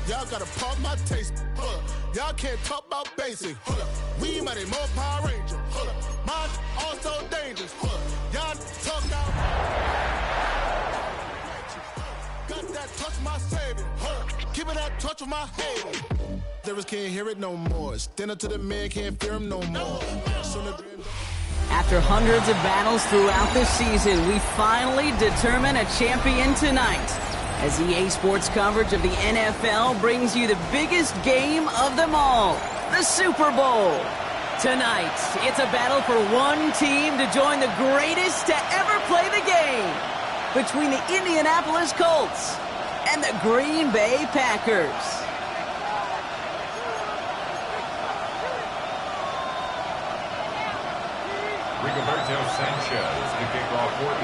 Y'all gotta pump my taste. Hold up. Y'all can't talk about basic. Hold up. We mighty more Power Ranger. Hold up. Mine also dangerous. Hold up. Y'all talk out. Got that touch my savior. Hold up. Give me that touch with my head. Devils can't hear it no more. Stand up to the man, can't fear him no more. After hundreds of battles throughout the season, we finally determine a champion tonight, as EA Sports coverage of the NFL brings you the biggest game of them all, the Super Bowl. Tonight, it's a battle for one team to join the greatest to ever play the game, between the Indianapolis Colts and the Green Bay Packers.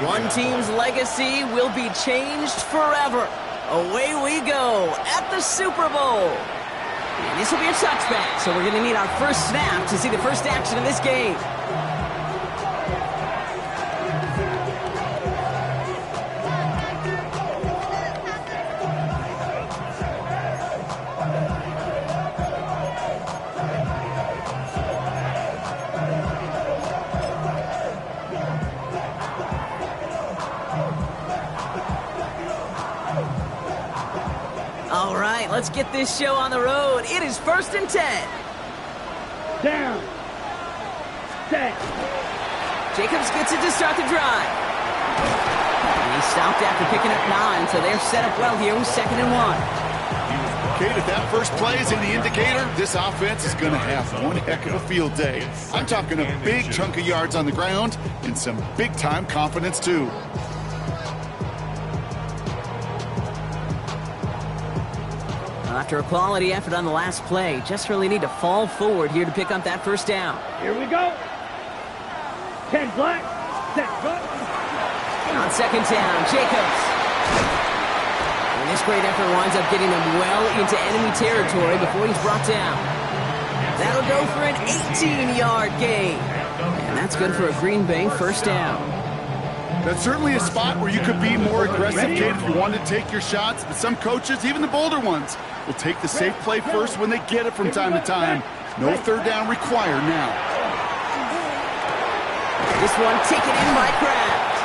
One team's legacy will be changed forever. Away we go at the Super Bowl. And this will be a touchback, so we're going to need our first snap to see the first action of this game. All right, let's get this show on the road. It is 1st and 10. Down. Set. Jacobs gets it to start the drive. And he stopped after picking up 9, so they're set up well here with 2nd and 1. Kate, if that first play is any indicator, this offense is going to have one heck of a field day. I'm talking a big chunk of yards on the ground and some big-time confidence, too. After a quality effort on the last play, just really need to fall forward here to pick up that first down. Here we go. 10 black, set good. On 2nd down, Jacobs. And this great effort winds up getting them well into enemy territory before he's brought down. That'll go for an 18-yard gain. And that's good for a Green Bay first down. That's certainly a spot where you could be more aggressive, Kate, if you wanted to take your shots. But some coaches, even the bolder ones, will take the safe play first when they get it from time to time. No third down required now. This one taken in by Kraft.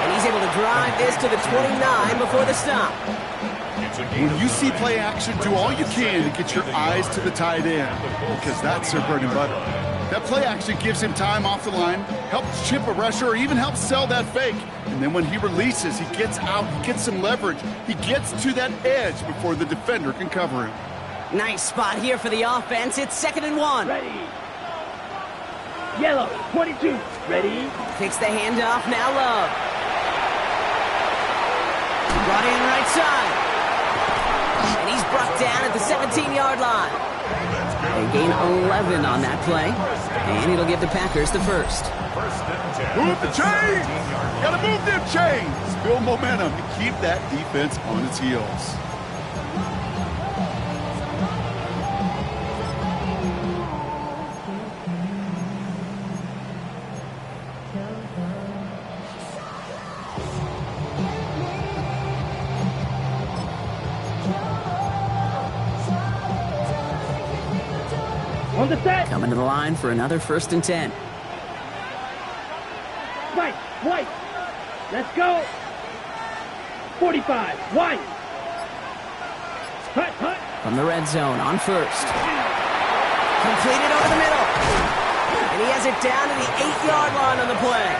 And he's able to drive this to the 29 before the stop. When you see play action, do all you can to get your eyes to the tight end, because that's their bread and butter. That play action gives him time off the line, helps chip a rusher, or even helps sell that fake. And then when he releases, he gets out, he gets some leverage. He gets to that edge before the defender can cover him. Nice spot here for the offense. It's 2nd and 1. Ready. Yellow, 22. Ready. Takes the handoff, now Love. Brought in right side. And he's brought down at the 17-yard line. They gain 11 on that play, and it'll give the Packers the first. Move the chains! Gotta move them chains! Build momentum to keep that defense on its heels. On the set. Coming to the line for another 1st and 10. Right, white. Let's go. 45, white. Hut, hut. From the red zone on 1st. Completed over the middle. And he has it down to the 8-yard line on the play.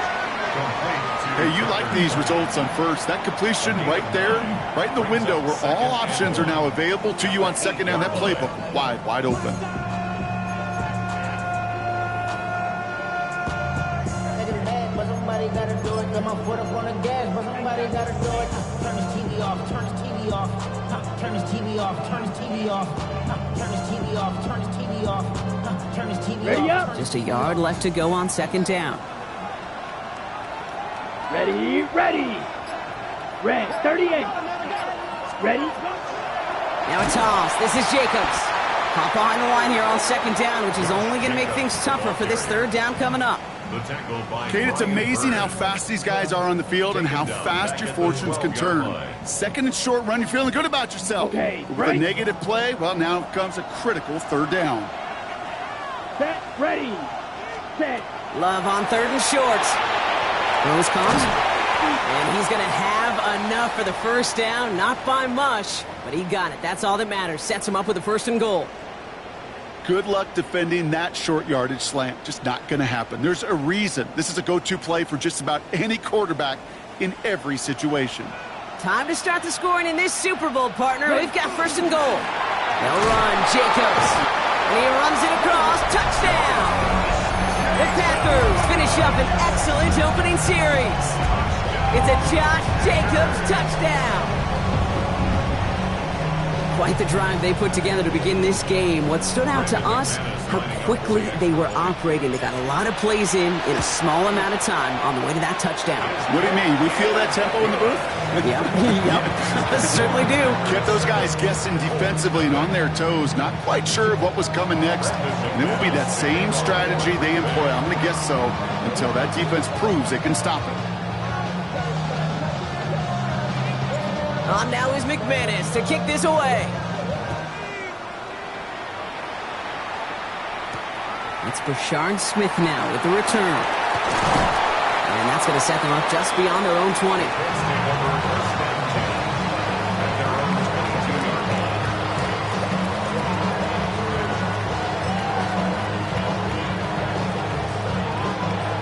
Hey, you like these results on 1st. That completion right there, right in the window where all options are now available to you on 2nd down. That playbook wide open. Somebody gotta do it. Got my foot up on the gas, but somebody gotta do it. Turn this TV off. Turn this TV off. Turn this TV off. Turn this TV off. Turn this TV off. Turn this TV off. Turn this TV off. Ready up. Just a yard left to go on 2nd down. Ready, ready. Red, 38. Ready. Now a toss. This is Jacobs. Hop behind the line here on 2nd down, which is only going to make things tougher for this 3rd down coming up. Kate, it's amazing how fast these guys are on the field and how fast your fortunes can turn. 2nd and short run, you're feeling good about yourself. Okay, With right. a negative play, well, now comes a critical 3rd down. Set, ready. Set. Love on 3rd and short. Throws comes. And he's going to have enough for the 1st down. Not by much, but he got it. That's all that matters. Sets him up with a 1st and goal. Good luck defending that short yardage slant. Just not going to happen. There's a reason. This is a go-to play for just about any quarterback in every situation. Time to start the scoring in this Super Bowl, partner. We've got 1st and goal. They'll run. Jacobs. And he runs it across. Touchdown. The Packers finish up an excellent opening series. It's a Josh Jacobs touchdown. Quite the drive they put together to begin this game. What stood out to us, how quickly they were operating. They got a lot of plays in a small amount of time on the way to that touchdown. What do you mean? We feel that tempo in the booth? Yep. Certainly do. Kept those guys guessing defensively and on their toes, not quite sure of what was coming next. And it will be that same strategy they employ, I'm going to guess so, until that defense proves they can stop it. On now is McManus to kick this away. It's Brashard Smith now with the return. And that's going to set them up just beyond their own 20.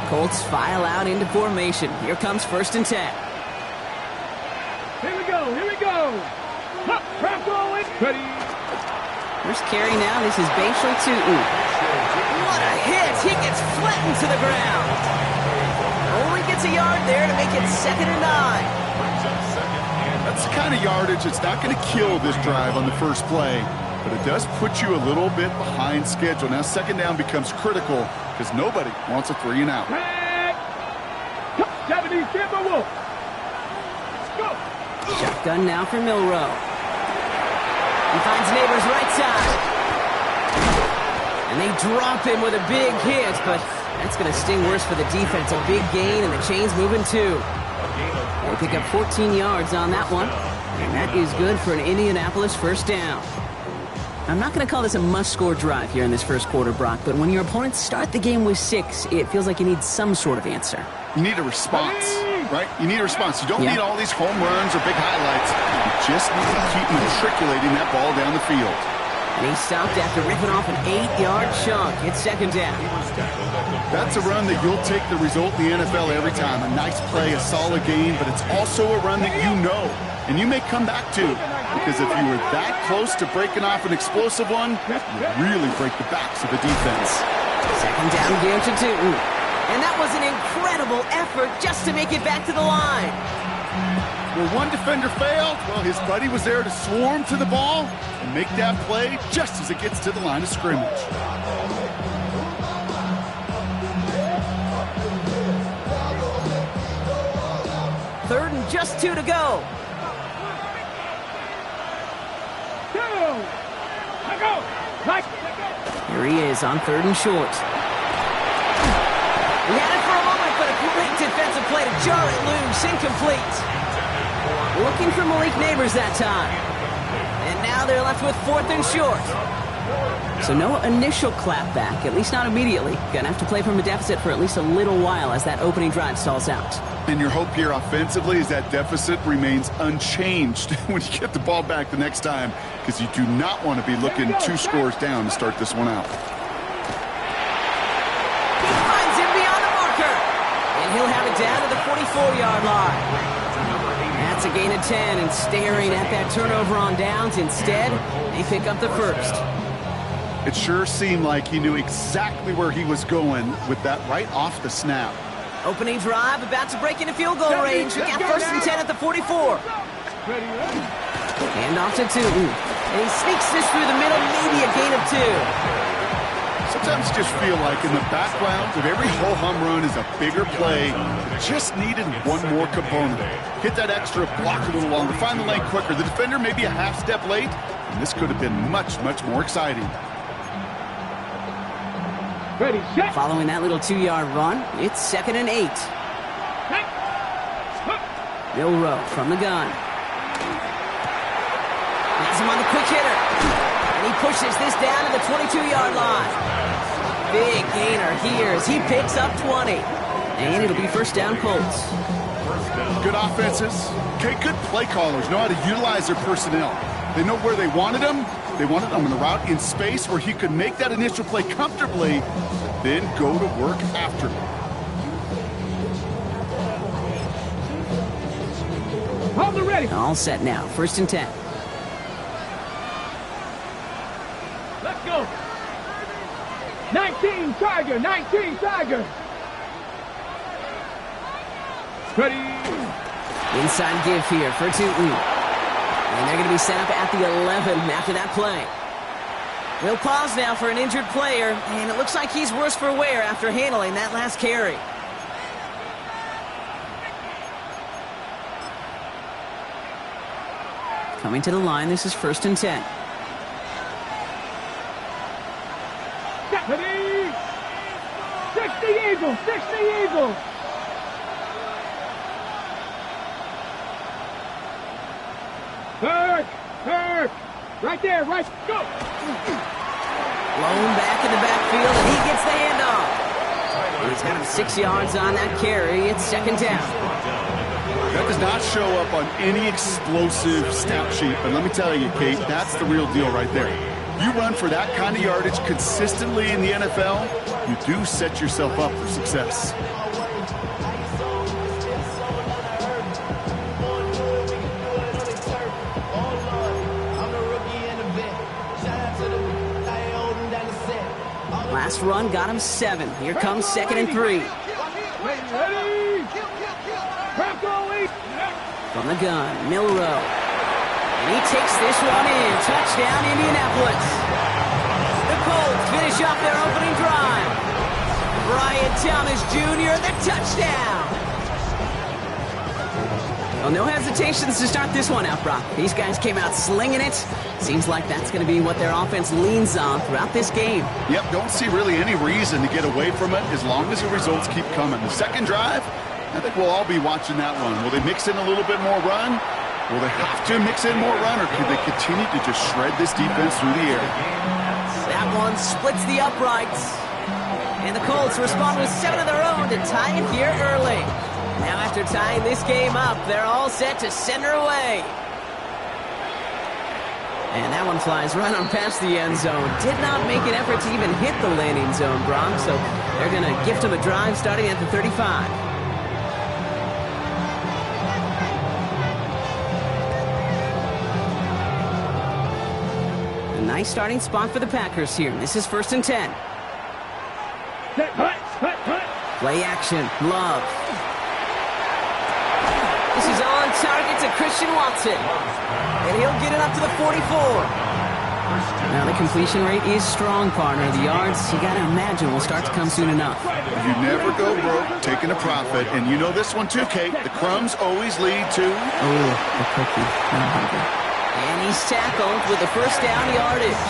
Colts file out into formation. Here comes 1st and 10. Here we go, here we go. Hop, trap going. Ready. First carry now, this is Bashal Tutin. What a hit! He gets flattened to the ground. Only gets a yard there to make it 2nd and 9. That's the kind of yardage that's not going to kill this drive on the first play, but it does put you a little bit behind schedule. Now 2nd down becomes critical because nobody wants a 3 and out. Japanese Timber Wolf. Go. Shotgun now for Milrow. He finds Neighbors right side. And they drop him with a big hit, but that's going to sting worse for the defense. A big gain, and the chain's moving too. They pick up 14 yards on that one, and that is good for an Indianapolis 1st down. I'm not going to call this a must-score drive here in this first quarter, Brock, but when your opponents start the game with 6, it feels like you need some sort of answer. You need a response, right? You need a response. You don't need all these home runs or big highlights. You just need to keep matriculating that ball down the field. And he stopped after ripping off an 8-yard chunk. It's 2nd down. That's a run that you'll take the result in the NFL every time. A nice play, a solid game, but it's also a run that you know and you may come back to. Because if you were that close to breaking off an explosive one, you really break the backs of the defense. 2nd down game to Tutin. And that was an incredible effort just to make it back to the line. Where one defender failed, well, his buddy was there to swarm to the ball and make that play just as it gets to the line of scrimmage. Third and just 2 to go. Here he is on 3rd and short. He had it for a moment, but a great defensive play to jar it loose. Incomplete. Looking for Malik Nabers that time. And now they're left with 4th and short. So no initial clapback, at least not immediately. Gonna have to play from a deficit for at least a little while as that opening drive stalls out. And your hope here offensively is that deficit remains unchanged when you get the ball back the next time, because you do not want to be looking 2 scores down to start this one out. He finds him beyond the marker. And he'll have it down to the 44-yard line. That's a gain of 10, and staring at that turnover on downs. Instead, they pick up the first. It sure seemed like he knew exactly where he was going with that right off the snap. Opening drive, about to break into field goal range. We got 1st and 10 at the 44. Hand off to Tootin. And he sneaks this through the middle, maybe a gain of 2. Sometimes you just feel like in the background of every ho-hum run is a bigger play. Just needed one more component. Hit that extra, block a little longer, find the lane quicker. The defender may be a half step late, and this could have been much, much more exciting. Ready, set. Following that little 2-yard run, it's 2nd and 8. Milroe from the gun. Has him on the quick hitter. And he pushes this down to the 22-yard line. Big gainer here as he picks up 20. And it'll be 1st down Colts. Good offenses. Okay, good play callers know how to utilize their personnel. They know where they wanted him. They wanted him on the route in space where he could make that initial play comfortably, then go to work after. Hold it ready. All set now. 1st and 10. Let's go. 19 Tiger, 19 Tiger. Ready. Inside give here for Tootin. And they're going to be set up at the 11 after that play. We'll pause now for an injured player, and it looks like he's worse for wear after handling that last carry. Coming to the line, this is 1st and 10. Ready. 60 Eagles, 60 Eagles. Kirk, right there, right, go. Blown back in the backfield, and he gets the handoff. And he's got him 6 yards on that carry. It's 2nd down. That does not show up on any explosive stat sheet, but let me tell you, Kate, that's the real deal right there. You run for that kind of yardage consistently in the NFL, you do set yourself up for success. Last run got him 7. Here comes 2nd and 3. From the gun, Milroe. And he takes this one in. Touchdown, Indianapolis. The Colts finish off their opening drive. Brian Thomas Jr., the touchdown. Well, no hesitations to start this one out, Brock. These guys came out slinging it. Seems like that's going to be what their offense leans on throughout this game. Yep, don't see really any reason to get away from it as long as the results keep coming. The second drive, I think we'll all be watching that one. Will they mix in a little bit more run? Will they have to mix in more run, or can they continue to just shred this defense through the air? That one splits the uprights. And the Colts respond with 7 of their own to tie it here early. Now after tying this game up, they're all set to send her away. And that one flies right on past the end zone. Did not make an effort to even hit the landing zone, Brock. So they're going to gift him a drive starting at the 35. A nice starting spot for the Packers here. This is 1st and 10. Play action. Love. This is on target to Christian Watson. And he'll get it up to the 44. Now, the completion rate is strong, partner. The yards, you got to imagine, will start to come soon enough. You never go broke taking a profit. And you know this one too, Kate. The crumbs always lead to... Oh, the cookie. And he's tackled with the first down yardage.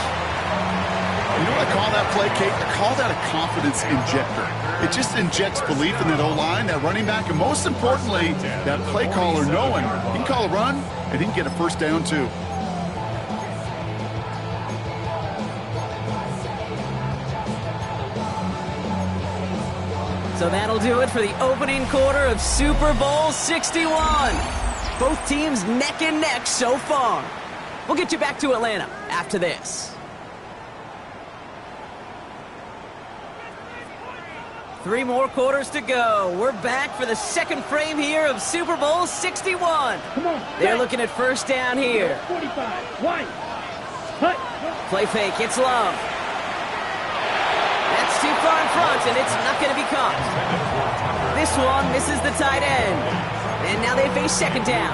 You know what I call that play, Kate? I call that a confidence injector. It just injects belief in that O-line, that running back, and most importantly, that play caller knowing he can call a run and he can get a first down too. So that'll do it for the opening quarter of Super Bowl 61. Both teams neck and neck so far. We'll get you back to Atlanta after this. Three more quarters to go. We're back for the second frame here of Super Bowl 61. Come on. They're looking at first down here. 45. One. Cut. Play fake. It's Love. That's too far in front, and it's not going to be caught. This one misses the tight end. And now they face second down.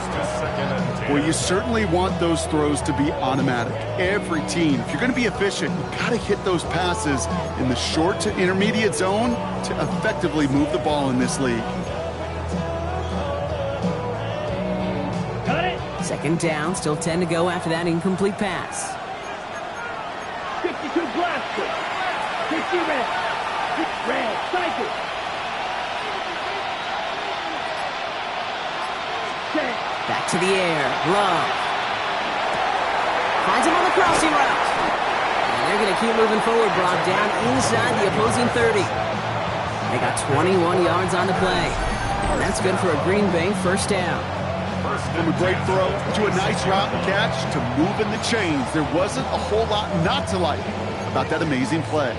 Well, you certainly want those throws to be automatic. Every team, if you're going to be efficient, you've got to hit those passes in the short to intermediate zone to effectively move the ball in this league. Got it. Second down, still 10 to go after that incomplete pass. 52 blaster. 50 red. Red. Cycle. Back to the air. Love. Finds him on the crossing route. And they're going to keep moving forward, Brock, down inside the opposing 30. They got 21 yards on the play. And that's good for a Green Bay first down. From a great throw to a nice route and catch to moving the chains. There wasn't a whole lot not to like about that amazing play.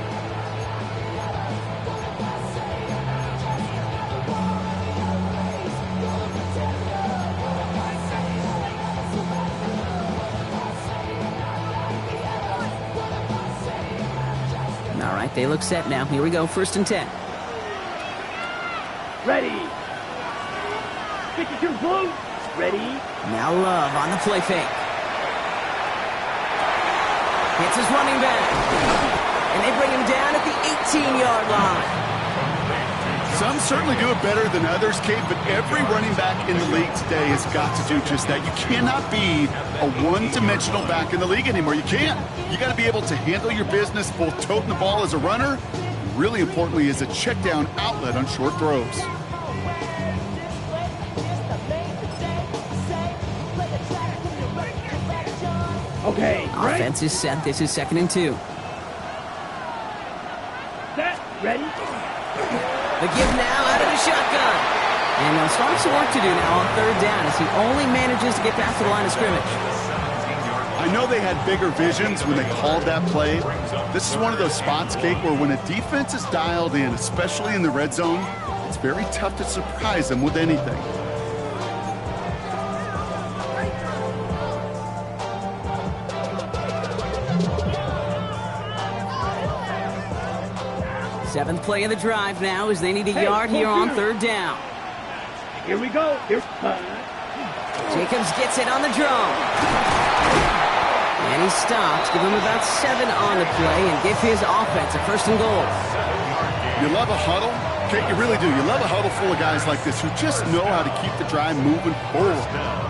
All right, they look set now. Here we go, first and 10. Ready. 52 blue. Ready. Now Love on the play fake. Hits his running back. And they bring him down at the 18-yard line. Some certainly do it better than others, Kate, but every running back in the league today has got to do just that. You cannot be a one-dimensional back in the league anymore. You can't. You got to be able to handle your business, both toting the ball as a runner, and really importantly as a check-down outlet on short throws. Okay. Offense is set. This is second and 2. Set. Ready. The give now out of the shotgun. And still have some work to do now on third down as he only manages to get past the line of scrimmage. I know they had bigger visions when they called that play. This is one of those spots, Kate, where when a defense is dialed in, especially in the red zone, it's very tough to surprise them with anything. Seventh play of the drive now as they need a yard here on third down. Here we go. Here's Jacobs gets it on the draw. And he stops. Give him about 7 on the play and give his offense a first and goal. You love a huddle? Kate, you really do. You love a huddle full of guys like this who just know how to keep the drive moving forward.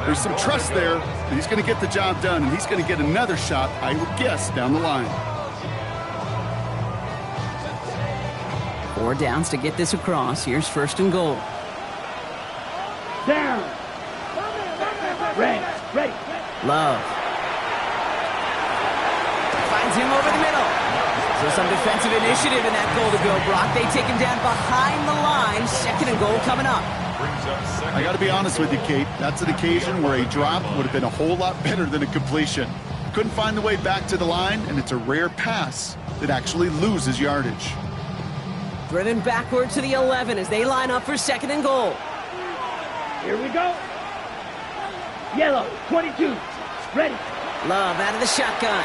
There's some trust there that he's going to get the job done, and he's going to get another shot, I would guess, down the line. 4 downs to get this across. Here's first and goal. down. Red. Ready. Love. Finds him over the middle. So some defensive initiative in that goal to go, Brock. They take him down behind the line. Second and goal coming up. I got to be honest with you, Kate. That's an occasion where a drop would have been a whole lot better than a completion. Couldn't find the way back to the line, and it's a rare pass that actually loses yardage. Driven backward to the 11 as they line up for second and goal. Here we go. Yellow, 22. Ready. Love out of the shotgun.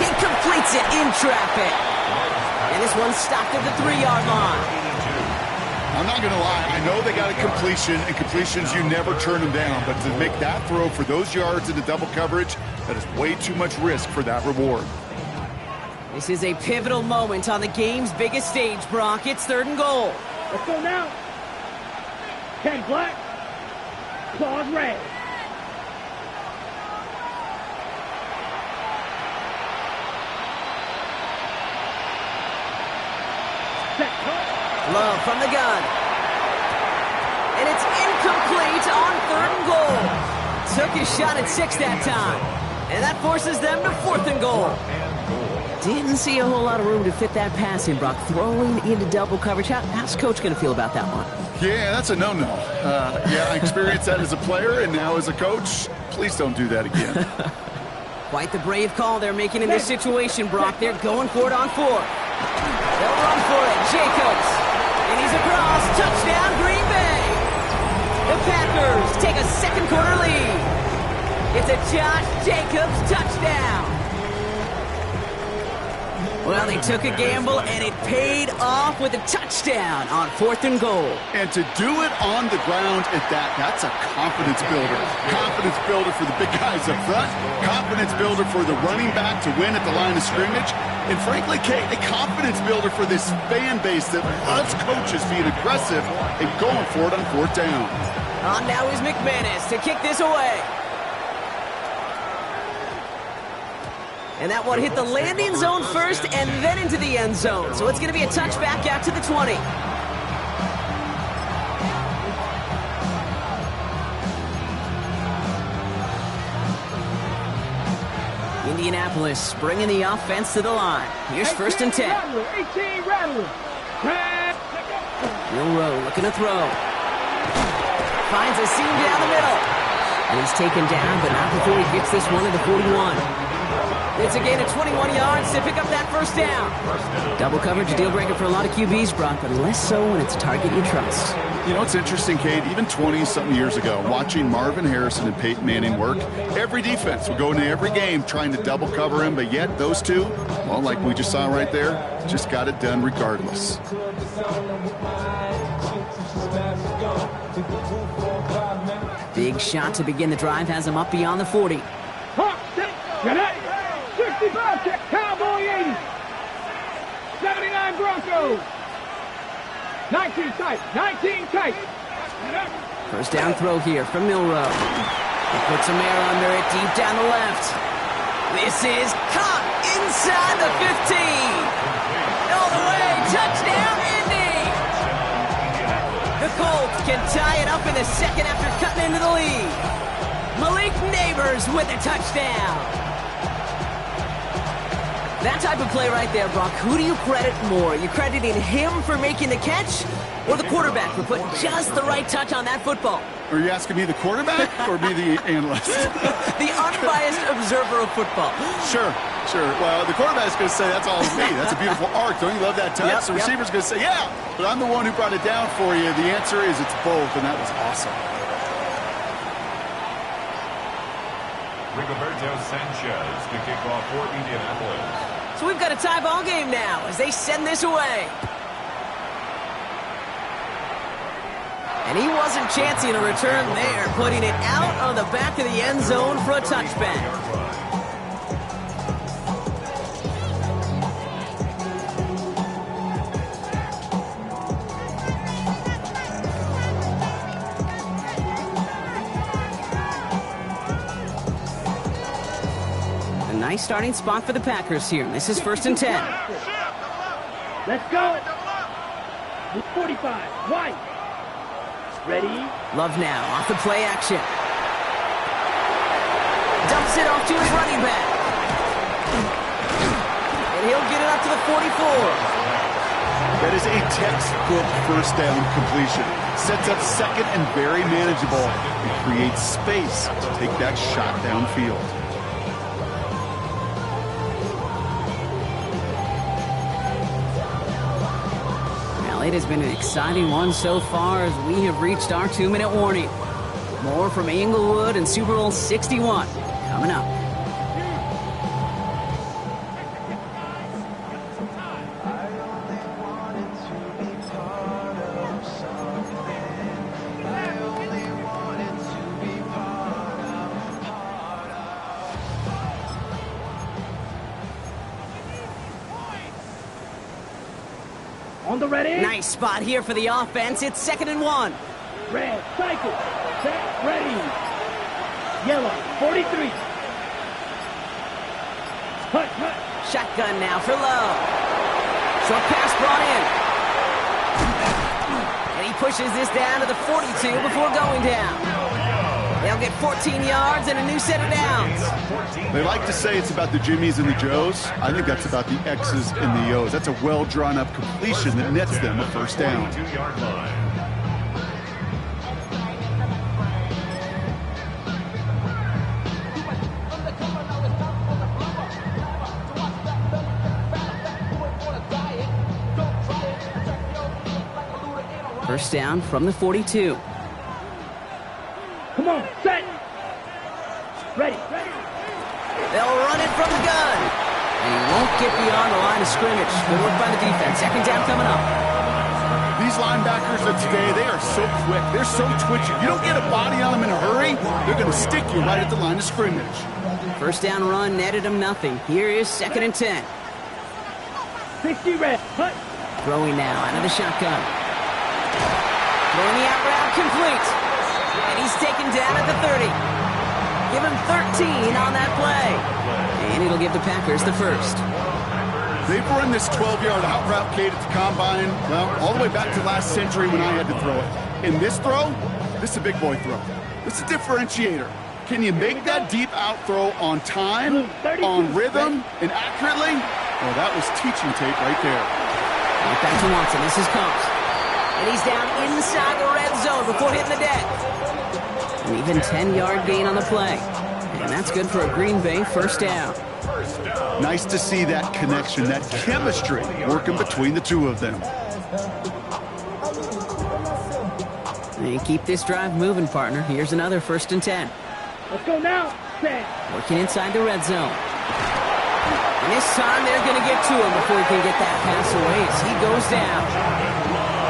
He completes it in traffic. And this one's stopped at the 3-yard line. I'm not going to lie. I know they got a completion, and completions, you never turn them down. But to make that throw for those yards into double coverage, that is way too much risk for that reward. This is a pivotal moment on the game's biggest stage, Brock. It's 3rd and goal. Let's go now. 10 black. Claws red. Love from the gun. And it's incomplete on 3rd and goal. Took his shot at 6 that time. And that forces them to 4th and goal. Didn't see a whole lot of room to fit that pass in, Brock. Throwing into double coverage. How's Coach going to feel about that one? Yeah, that's a no-no. Yeah, I experienced that as a player, and now as a coach, please don't do that again. Quite the brave call they're making in this situation, Brock. They're going for it on 4th. They'll run for it. Jacobs. And he's across. Touchdown, Green Bay. The Packers take a second quarter lead. It's a Josh Jacobs touchdown. Well, they took a gamble, and it paid off with a touchdown on 4th and goal. And to do it on the ground at that, that's a confidence builder. Confidence builder for the big guys up front. Confidence builder for the running back to win at the line of scrimmage. And frankly, Kate, a confidence builder for this fan base that loves coaches being aggressive and going for it on 4th down. On now is McManus to kick this away. And that one hit the landing zone first and then into the end zone. So it's going to be a touchback out to the 20. Indianapolis bringing the offense to the line. Here's 1st and 10. 18 Rattler. Milroe looking to throw. Finds a seam down the middle. And he's taken down, but not before he gets this one to the 41. It's a gain of 21 yards to pick up that 1st down. Double coverage, a deal breaker for a lot of QBs, Brock, but less so when it's a target you trust. You know, it's interesting, Kate, even 20-something years ago, watching Marvin Harrison and Peyton Manning work, every defense would go into every game trying to double cover him, but yet those two, well, like we just saw right there, just got it done regardless. Big shot to begin the drive has him up beyond the 40. 65 check, Cowboy 80. 79 Broncos. 19 tight, 19 tight. 1st down throw here from Milroe. He puts some air under it deep down the left. This is caught inside the 15. All the way, touchdown Indy. The Colts can tie it up in the 2nd after cutting into the lead. Malik Neighbors with a touchdown. That type of play right there, Brock, who do you credit more? Are you crediting him for making the catch or the quarterback for putting just the right touch on that football? Are you asking me the quarterback or me the analyst? The unbiased observer of football. Sure. Well, the quarterback's going to say that's all me. That's a beautiful arc. Don't you love that touch? The receiver's going to say, yeah, but I'm the one who brought it down for you. The answer is it's both, and that was awesome. Rigoberto Sanchez to kick off for Indianapolis. So we've got a tie ball game now as they send this away. And he wasn't chancing a return there, putting it out on the back of the end zone for a touchback. Nice starting spot for the Packers here. This is 1st and 10. Let's go. 45. White. Ready? Love now off the play action. Dumps it off to his running back. And he'll get it up to the 44. That is a textbook 1st down completion. Sets up 2nd and very manageable. It creates space to take that shot downfield. It has been an exciting one so far as we have reached our 2-minute warning. More from Inglewood and Super Bowl 61 coming up. On the ready. Nice spot here for the offense. It's 2nd and 1. Red, cycle. Set, ready. Yellow, 43. Hut, hut. Shotgun now for Lowe. Short pass brought in. And he pushes this down to the 42 before going down. They'll get 14 yards and a new set of downs. They like to say it's about the Jimmies and the Joes. I think that's about the X's and the O's. That's a well-drawn-up completion that nets them a first down. 42-yard line. First down from the 42. Come on, set. Ready. They'll run it from the gun. And he won't get beyond the line of scrimmage. Good work by the defense. 2nd down coming up. These linebackers of today, they are so quick. They're so twitchy. You don't get a body on them in a hurry, they're going to stick you right at the line of scrimmage. First down run netted him nothing. Here is 2nd and 10. 60 red. Hut. Throwing now out of the shotgun. Throwing the out route complete. And he's taken down at the 30. Give him 13 on that play. And it'll give the Packers the first. They've run this 12-yard out route, Kate, at the combine, well, all the way back to last century when I had to throw it. In this throw, this is a big boy throw. This is a differentiator. Can you make that deep out throw on time, on rhythm, and accurately? Oh, that was teaching tape right there. Right back to Watson. This is Combs. And he's down inside the red zone before hitting the deck. An even 10-yard gain on the play. And that's good for a Green Bay first down. Nice to see that connection, that chemistry working between the two of them. And keep this drive moving, partner. Here's another 1st and 10. Let's go now. Set. Working inside the red zone. And this time they're going to get to him before he can get that pass away as he goes down.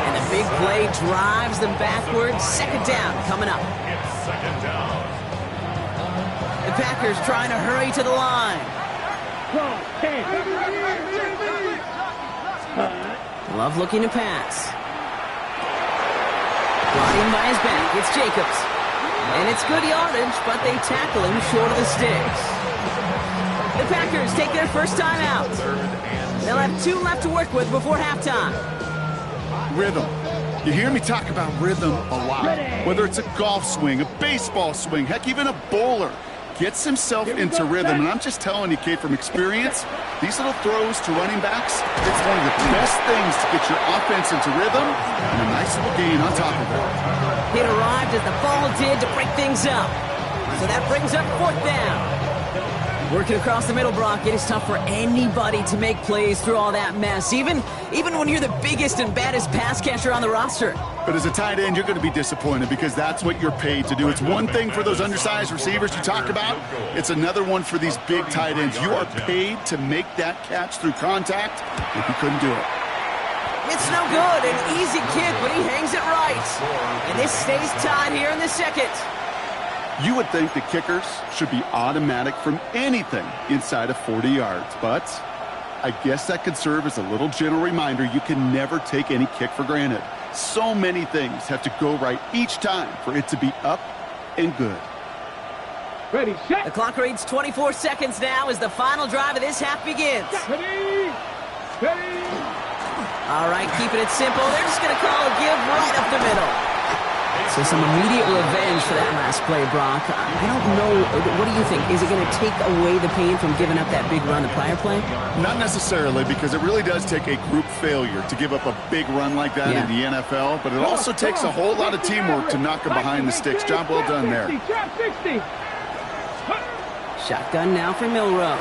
And the big play drives them backwards. 2nd down coming up. It's 2nd down. The Packers trying to hurry to the line. Cross. 10. Love looking to pass. Blocking by his back. It's Jacobs. And it's good yardage, but they tackle him short of the sticks. The Packers take their first time out. They'll have 2 left to work with before halftime. Rhythm. You hear me talk about rhythm a lot. Whether it's a golf swing, a baseball swing, heck, even a bowler gets himself into rhythm. And I'm just telling you, Kate, from experience, these little throws to running backs, it's one of the best things to get your offense into rhythm and a nice little gain on top of it. It arrived as the ball did to break things up. So that brings up 4th down. Working across the middle, Brock, it is tough for anybody to make plays through all that mess, even when you're the biggest and baddest pass catcher on the roster. But as a tight end, you're going to be disappointed because that's what you're paid to do. It's one thing for those undersized receivers you talk about. It's another one for these big tight ends. You are paid to make that catch through contact, and you couldn't do it. It's no good. An easy kick, but he hangs it right. And this stays tied here in the 2nd. You would think the kickers should be automatic from anything inside of 40 yards, but I guess that could serve as a little gentle reminder you can never take any kick for granted. So many things have to go right each time for it to be up and good. Ready, set. The clock reads 24 seconds now as the final drive of this half begins. Ready. Ready. All right, keeping it simple. They're just going to call a give right up the middle. So some immediate revenge for that last play, Brock. I don't know. What do you think? Is it going to take away the pain from giving up that big run the prior play? Not necessarily, because it really does take a group failure to give up a big run like that in the NFL, but it also takes a whole lot of teamwork to knock them behind the sticks. Job well done there. 60. Shotgun now for Milroe.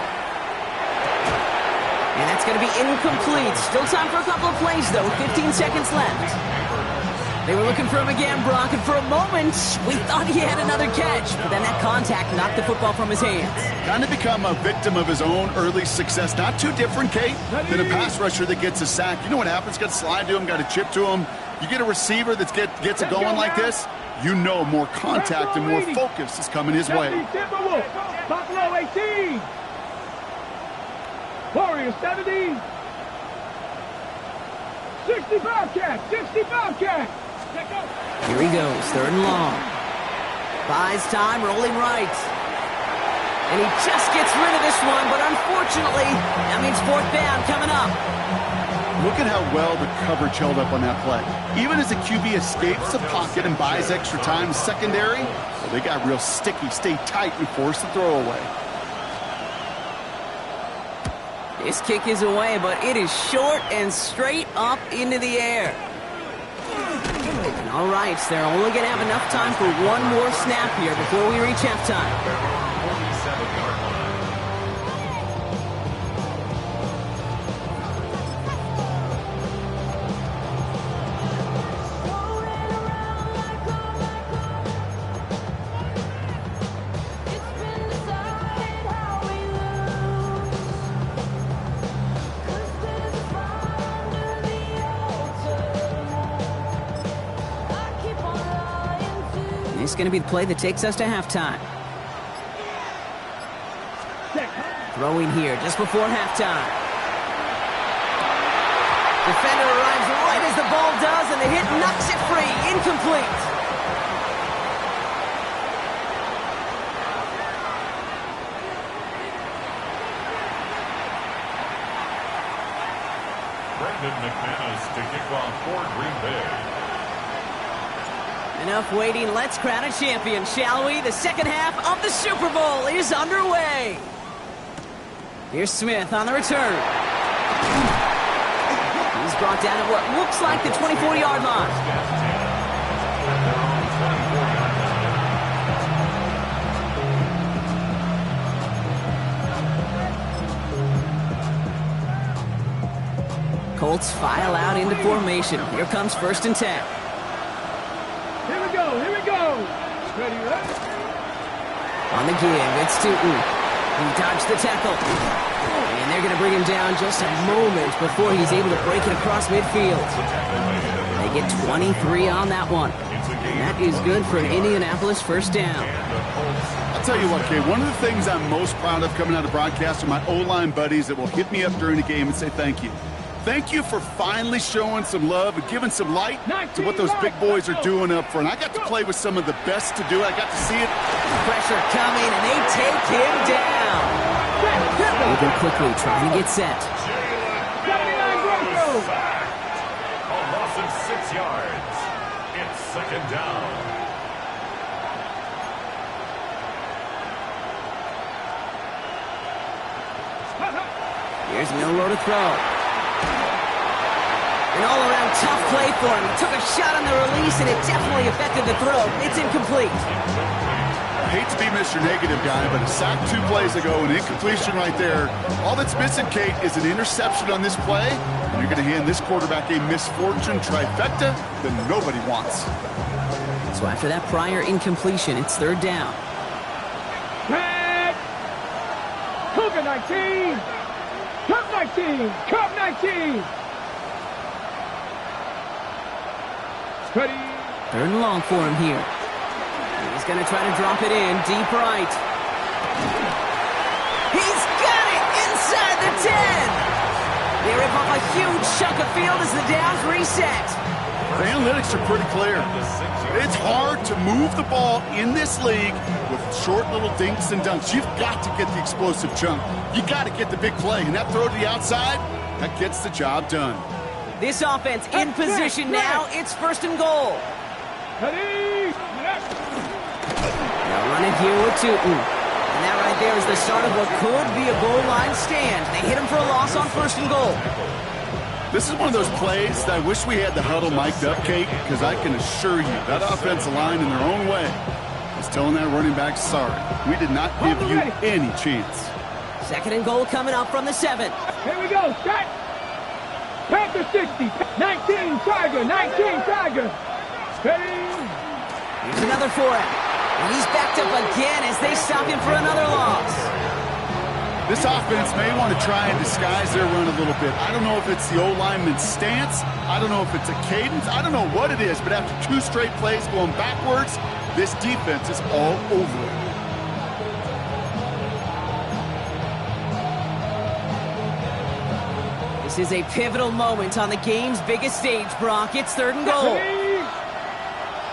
And that's going to be incomplete. Still time for a couple of plays, though. 15 seconds left. They were looking for him again, Brock, and for a moment, we thought he had another catch. But then that contact knocked the football from his hands. Kind of become a victim of his own early success. Not too different, Kate, than a pass rusher that gets a sack. You know what happens? Got to slide to him, got to chip to him. You get a receiver that gets it going like this, you know more contact and more focus is coming his way. Buffalo 18. Warriors 70. 60 Bobcat! 60 Bobcat! Check out. Here he goes, 3rd and long. Buys time, rolling right. And he just gets rid of this one, but unfortunately, that means 4th down coming up. Look at how well the coverage held up on that play. Even as the QB escapes the pocket and buys extra time secondary, well, they got real sticky, stay tight, and force the throw away. This kick is away, but it is short and straight up into the air. And all right, so they're only going to have enough time for one more snap here before we reach halftime. 47-yard line. This is going to be the play that takes us to halftime. Throwing here just before halftime. Defender arrives right as the ball does, and the hit knocks it free. Incomplete. Brendan McManus to kick off for Green Bay. Enough waiting. Let's crown a champion, shall we? The second half of the Super Bowl is underway. Here's Smith on the return. He's brought down at what looks like the 24-yard line. Colts file out into formation. Here comes 1st and 10. Here we go. Here we go. Ready, ready? On the give, it's Tootin. He dodged the tackle. And they're going to bring him down just a moment before he's able to break it across midfield. They get 23 on that one. And that is good for an Indianapolis 1st down. I'll tell you what, Kay, one of the things I'm most proud of coming out of broadcast are my O-line buddies that will hit me up during the game and say thank you. Thank you for finally showing some love and giving some light to what those big boys are doing up front. I got to play with some of the best to do it. I got to see it. Pressure coming, and they take him down. Moving quickly, trying to get set. 79 Broncos. A loss of 6 yards. It's 2nd down. Here's Milroe to throw. An all-around tough play for him. He took a shot on the release, and it definitely affected the throw. It's incomplete. I hate to be Mr. Negative guy, but a sack 2 plays ago, an incompletion right there. All that's missing, Kate, is an interception on this play, and you're going to hand this quarterback a misfortune trifecta that nobody wants. So after that prior incompletion, it's 3rd down. Red. Cougar 19. Cup 19. Cup 19. Ready. 3rd and long for him here. He's going to try to drop it in deep right. He's got it inside the 10. They rip off a huge chunk of field as the downs reset. The analytics are pretty clear. It's hard to move the ball in this league with short little dinks and dunks. You've got to get the explosive chunk. You got to get the big play, and that throw to the outside, that gets the job done. This offense in position now. It's 1st and goal. Ready. Now running here with Tootin. And that right there is the start of what could be a goal line stand. They hit him for a loss on 1st and goal. This is one of those plays that I wish we had the huddle mic'd up, Kate, because I can assure you that offensive line in their own way is telling that running back, sorry, we did not give you any chance. 2nd and goal coming up from the 7. Here we go. Set. Panther 60. 19 Tiger. 19 Tiger. Ready. Here's another for him. And he's backed up again as they stop him for another loss. This offense may want to try and disguise their run a little bit. I don't know if it's the O-lineman's stance. I don't know if it's a cadence. I don't know what it is, but after 2 straight plays going backwards, this defense is all over it. This is a pivotal moment on the game's biggest stage, Brock. It's 3rd and goal.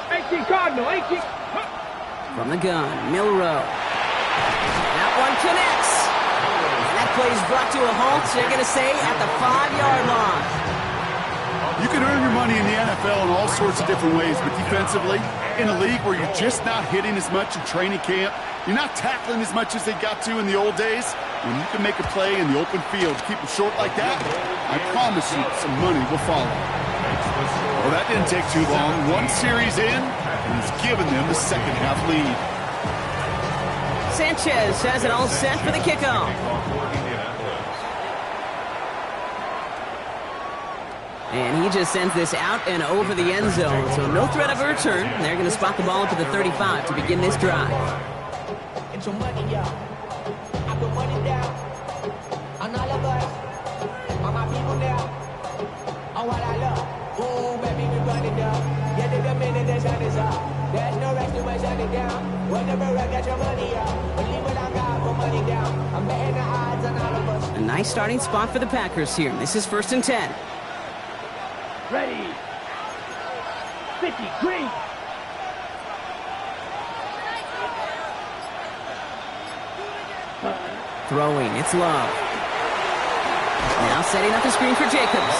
18 Cardinal, 18. From the gun, Milrow. That one connects. And that play is brought to a halt, they're going to say, at the 5-yard line. You can earn your money in the NFL in all sorts of different ways, but defensively, in a league where you're just not hitting as much in training camp, you're not tackling as much as they got to in the old days, when you can make a play in the open field to keep them short like that, I promise you some money will follow. Well, that didn't take too long. One series in, and he's given them the second-half lead. Sanchez has it all set for the kickoff. And he just sends this out and over the end zone, so no threat of a return. They're going to spot the ball to the 35 to begin this drive. Get your money, y'all. I put money down on all of us, on my people now, on what I love. Ooh, baby, we run it down. Get to the minute the sun is up. There's no rest to shut it down. Whenever I get your money up, believe what I got, put money down. I'm betting the odds on all of us. A nice starting spot for the Packers here. This is 1st and 10. Ready. 50, green. Throwing, it's Love. Now setting up the screen for Jacobs.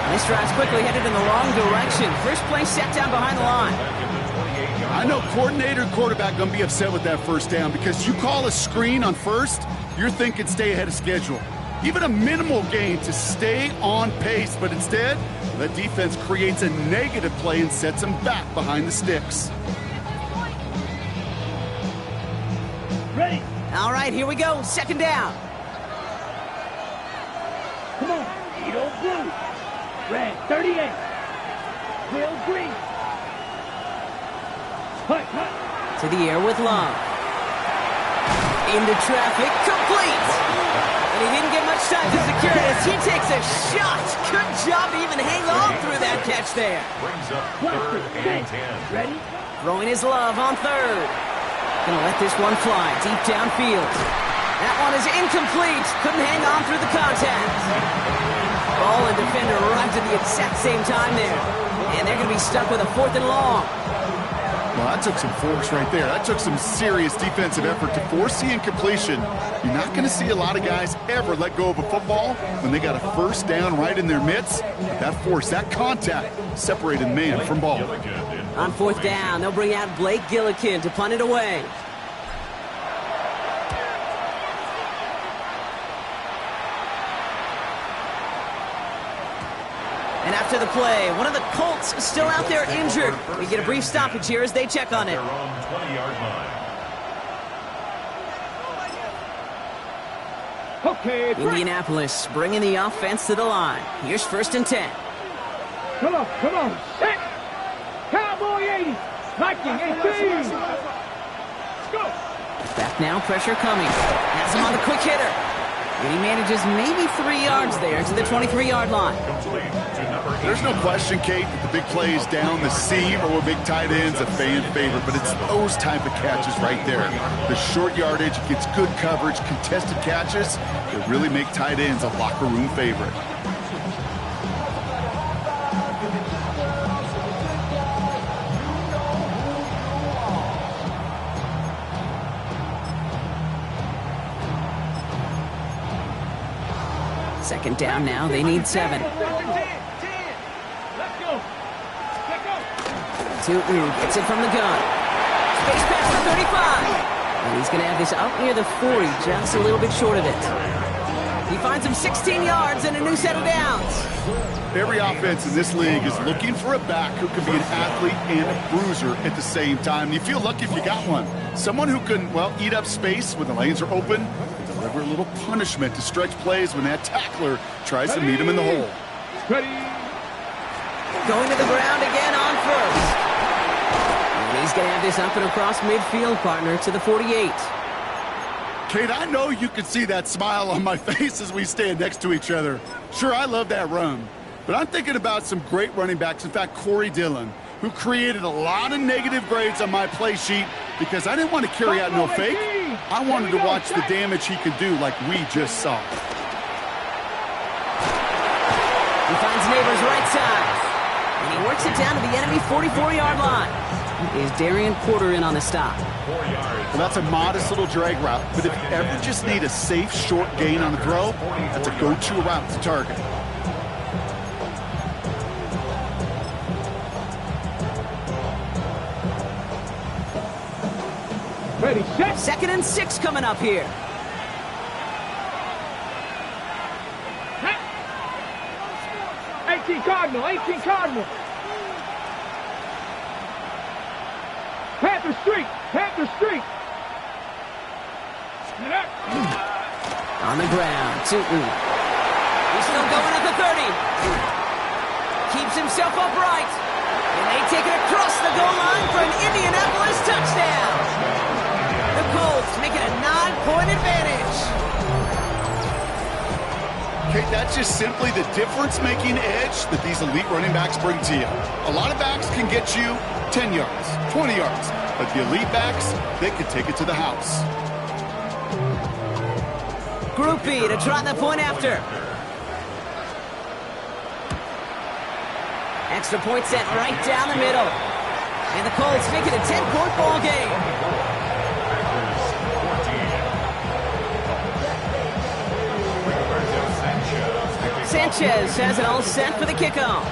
And this drive's quickly headed in the wrong direction. First play set down behind the line. I know coordinator and quarterback going to be upset with that first down because you call a screen on first, you're thinking stay ahead of schedule. Even a minimal gain to stay on pace, but instead, the defense creates a negative play and sets them back behind the sticks. Ready. All right, here we go. 2nd down. Come on. Edo blue. Red, 38. Will green. Hut, hut. To the air with Love. Into traffic, complete. And he didn't get much time to secure it as he takes a shot. Good job to even hang on through that catch there. Brings up 3rd and 10. Ready. Throwing his Love on 3rd. Gonna let this one fly deep downfield. That one is incomplete. Couldn't hang on through the contact. Ball and defender arrived at the exact same time there. And they're gonna be stuck with a 4th and long. Well, that took some force right there. That took some serious defensive effort to force the incompletion. You're not going to see a lot of guys ever let go of a football when they got a first down right in their midst. But that force, that contact, separated man from ball. On 4th down, they'll bring out Blake Gillikin to punt it away. And after the play, one of the Colts still out there injured. We get a brief stoppage here as they check on it. They're on 20-yard line. Okay, break. Indianapolis bringing the offense to the line. Here's 1st and 10. Come on, come on. Set. Cowboy 80. Viking 18. Let's go. Back now, pressure coming. Has him on the quick hitter. And he manages maybe 3 yards there to the 23-yard line. There's no question, Kate, that the big plays down the seam or big tight ends a fan favorite, but it's those type of catches right there. The short yardage gets good coverage, contested catches that really make tight ends a locker room favorite. Second down now, they need 7. Tootin gets it from the gun. Space pass for 35. And he's going to have this out near the 40, just a little bit short of it. He finds him 16 yards and a new set of downs. Every offense in this league is looking for a back who can be an athlete and a bruiser at the same time. You feel lucky if you got one. Someone who can, well, eat up space when the lanes are open, deliver a little punishment to stretch plays when that tackler tries to meet him in the hole. Ready. Going to the ground again on 1st. And he's going to have this up and across midfield, partner, to the 48. Kate, I know you can see that smile on my face as we stand next to each other. Sure, I love that run. But I'm thinking about some great running backs. In fact, Corey Dillon, who created a lot of negative grades on my play sheet because I didn't want to carry out no fake. I wanted to watch the damage he could do like we just saw. He finds Neighbors right side. And he works it down to the enemy 44-yard line. Is Darian Porter in on the stop? 4 yards. Well, that's a modest little drag route, but if you ever just need a safe, short gain on the throw, that's a go-to route to target. Ready, set. 2nd and 6 coming up here. Set. 18 Cardinal, 18 Cardinal. Panther Street, Panther Street. On the ground, Tootin. He's still going at the 30. Keeps himself upright. And they take it across the goal line for an Indianapolis touchdown. The Colts make it a 9-point advantage. Okay, that's just simply the difference-making edge that these elite running backs bring to you. A lot of backs can get you 10 yards, 20 yards, but the elite backs, they can take it to the house. Group B to try the point after. Extra point set right down the middle. And the Colts make it a 10-point ball game. Sanchez has it all set for the kickoff.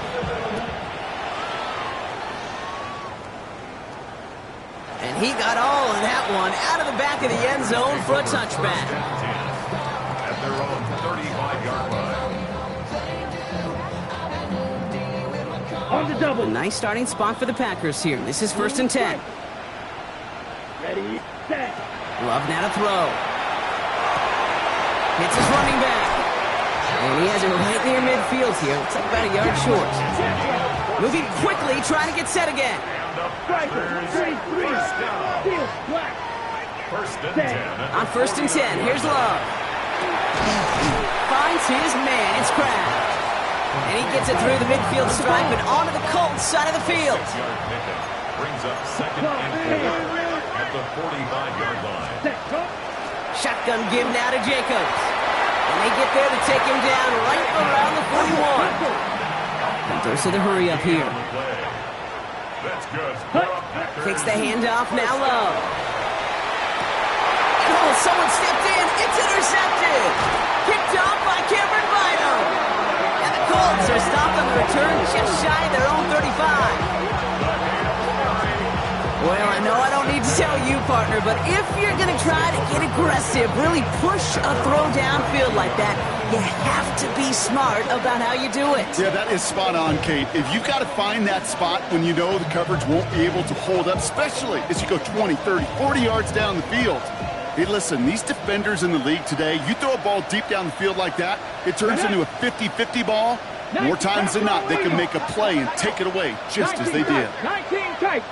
And he got all of that one out of the back of the end zone for a touchback. At their own 35-yard line. On the double. A nice starting spot for the Packers here. This is 1st and 10. Ready, set. Love now to throw. Hits his running back. And he has it right near midfield here. Looks like about a yard short. Moving quickly, trying to get set again. Striker, 33. Steel, black. 1st and 10. On 1st and 10, here's Love. Finds his man, it's Kraft. And he gets it through the midfield stripe and onto the Colts side of the field. 6-yard pickup brings up 2nd and 4 at the 45-yard line. Set, go. Shotgun give now to Jacobs. And they get there to take him down right around the 41. And there's the hurry up here. That's good. Takes the handoff, now Love. Oh, someone stepped in. It's intercepted. Picked off by Cameron Bynum. And the Colts are stopped on the return just shy of their own 35. Well, I know I don't need to tell you, partner, but if you're going to try to get aggressive, really push a throw downfield like that, you have to be smart about how you do it. Yeah, that is spot on, Kate. If you've got to find that spot when you know the coverage won't be able to hold up, especially as you go 20, 30, 40 yards down the field. Hey, listen, these defenders in the league today, you throw a ball deep down the field like that, it turns into a 50-50 ball. More times than not, they can make a play and take it away, just as they did. 19 tight.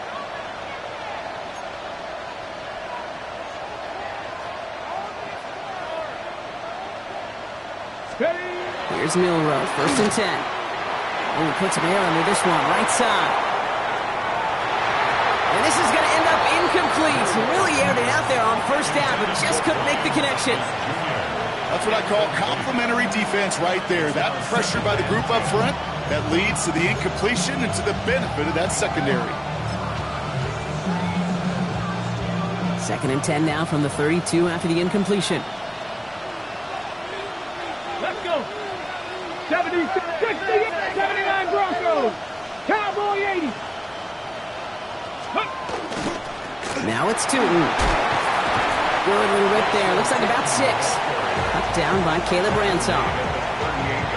Here's Milrow, 1st and 10. Oh, he puts him air under this one, right side. And this is going to end up incomplete. He really aired it out there on 1st down, but just couldn't make the connection. That's what I call complimentary defense right there. That pressure by the group up front, that leads to the incompletion and to the benefit of that secondary. 2nd and 10 now from the 32 after the incompletion. Let's go. 70, 60, 79 Broncos. Cowboy 80. Now it's Tootin. Good little rip there. Looks like about 6. Up down by Caleb Ransall.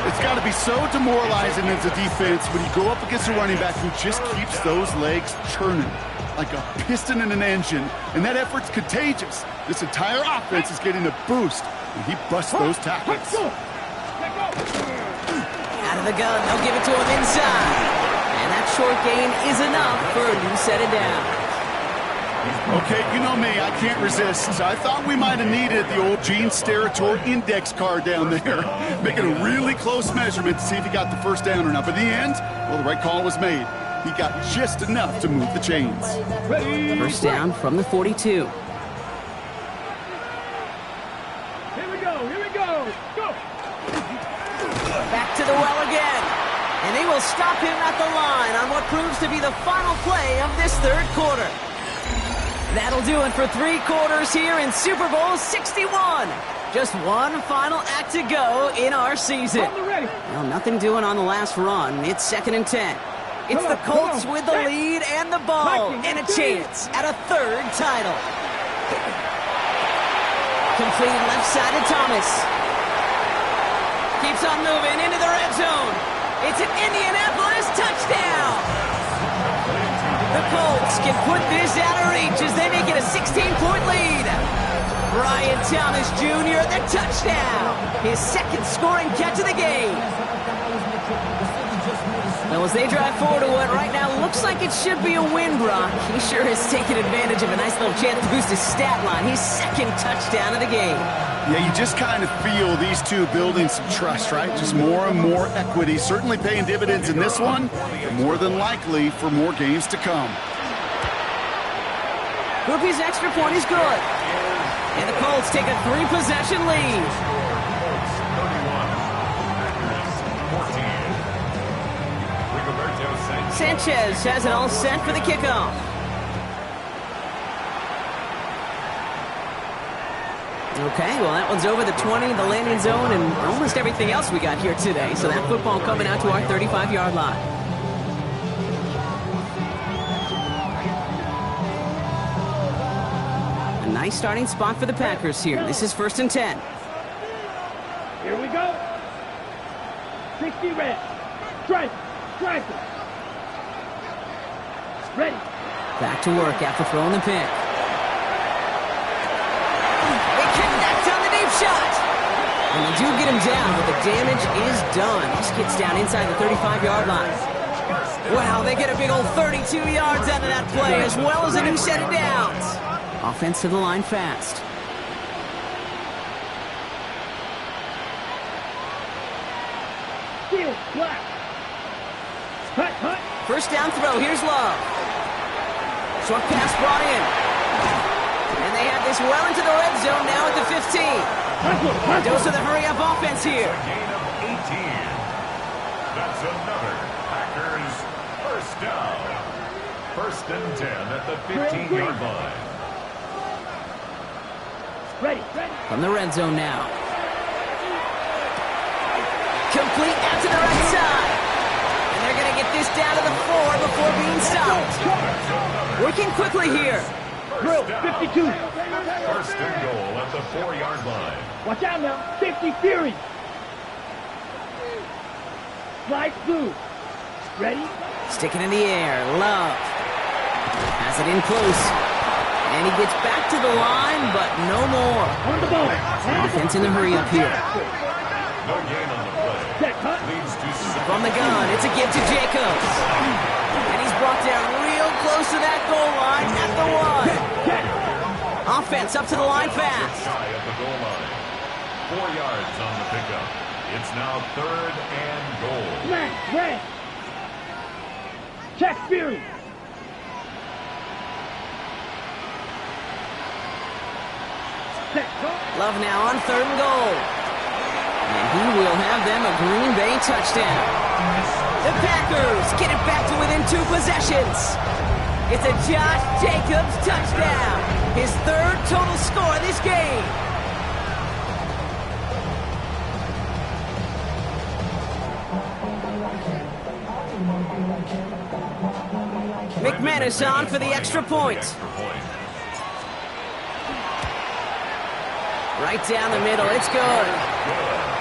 It's got to be so demoralizing as a defense when you go up against a running back who just keeps those legs churning like a piston in an engine, and that effort's contagious. This entire offense is getting a boost, and he busts those tackles. Out of the gun, they'll give it to him inside. And that short gain is enough for a new set it down. Okay, you know me, I can't resist. I thought we might have needed the old Gene Steratore index card down there, making a really close measurement to see if he got the 1st down or not. But in the end, well, the right call was made. He got just enough to move the chains. 1st down from the 42. Here we go, here we go. Go. Back to the well again. And they will stop him at the line on what proves to be the final play of this third quarter. That'll do it for 3 quarters here in Super Bowl 61. Just one final act to go in our season. Well, nothing doing on the last run. It's 2nd and 10. It's the Colts with the lead and the ball and a chance at a 3rd title. Complete left side to Thomas. Keeps on moving into the red zone. It's an Indianapolis touchdown. The Colts can put this out of reach as they make it a 16-point lead. Brian Thomas Jr., the touchdown. His 2nd scoring catch of the game. Well, as they drive forward to what right now looks like it should be a win, Brock. He sure has taken advantage of a nice little chance to boost his stat line. His 2nd touchdown of the game. Yeah, you just kind of feel these two building some trust, right? Just more and more equity. Certainly paying dividends in this one. More than likely for more games to come. Groupie's extra point is good. And the Colts take a 3-possession lead. Sanchez has it all set for the kickoff. Okay, well, that one's over the 20, the landing zone, and almost everything else we got here today. So that football coming out to our 35-yard line. A nice starting spot for the Packers here. This is 1st and 10. Here we go. 60 red. Strike. Ready. Back to work after throwing the pick. They connect on the deep shot. And they do get him down, but the damage is done. He gets down inside the 35-yard line. Wow, they get a big old 32 yards out of that play, as well as a new set of downs. Offense to the line fast. Steal. Black. Hut. 1st down throw. Here's Love. Short pass brought in. And they have this well into the red zone now at the 15. Dose of the hurry-up offense here. Gain of 18. That's another Packers 1st down. 1st and 10 at the 15-yard line. Ready. From the red zone now. Complete out to the right side. And they're going to get this down to the 4 before being stopped. Working quickly here. Drill, 52. 1st and goal at the 4-yard line. Watch out now. Safety Fury. Slide through. Ready? Stick it in the air. Love. Has it in close. And he gets back to the line, but no more. On the ball. Offense in the hurry up here. No gain on the play. Leads to From the gun, it's a give to Jacobs. And he's brought down real close to that goal line at the 1. Offense up to the line fast. shy of the goal line. 4 yards on the pickup. It's now 3rd and goal. Smash, red. Check Fury. Love now on 3rd and goal. And he will have them a Green Bay touchdown. The Packers get it back to within 2 possessions. It's a Josh Jacobs touchdown. His 3rd total score of this game. McManus on for the extra point. Right down the middle, it's good.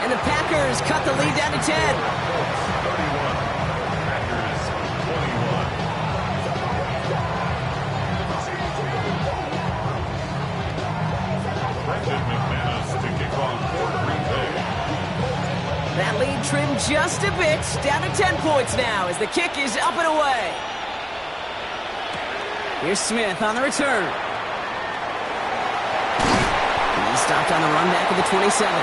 And the Packers cut the lead down to 10. 31. Packers 21. Brendan McManus to kick off for Green Bay. That lead trimmed just a bit, down to 10 points now as the kick is up and away. Here's Smith on the return. He stopped on the run back at the 27.